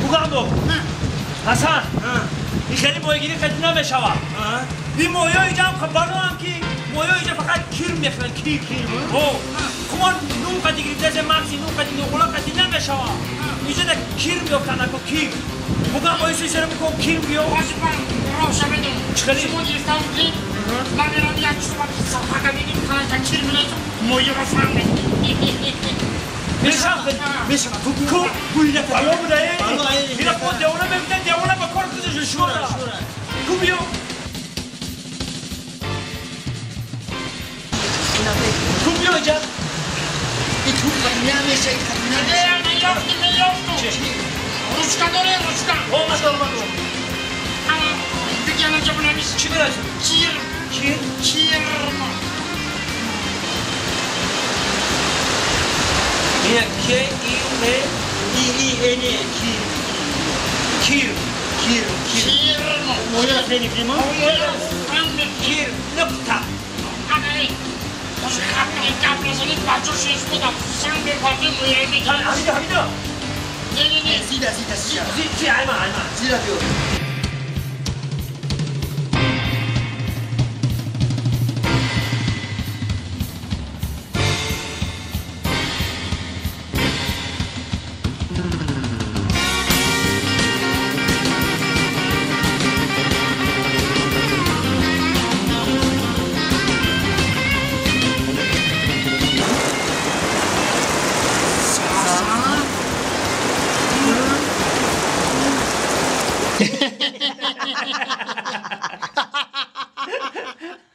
부감독. حسن این خیلی ماهیگیری خیلی نمیشود این ماهی اینجا هم خبرو هم که ماهی اینجا فقط کیر میخورن کیر کمان نون قدی گریزه مغزی نون قدی نقلا قدی نمیشود اینجا ده کیر میفتن اکو کیر بگم ماهی سیسره بکن کیر بیو روشن بدون چخلی؟ شما گرفتم کیر من میرم یک شما صفحه بگیم کنن کیر میلیتون ماهی رو فهمه میشم کو بویده بالا بوده اینا خود دوله ببینن دوله با کار خودش شورا کو بیو کو بیو اینجا این تو نمیشه میلیفتو روشکا داره روشکا اومد دیگه الان جبو نمیشه چی برای کیر اینه K-I-R-I-I-N کیر مویا خیلی کریمه کیر نقطه خیلی قبل بچه شیش بودم سنگ به پاکی مویه میکنم حمیده نه زیده زی علمه زیده بیو Ha ha ha ha ha!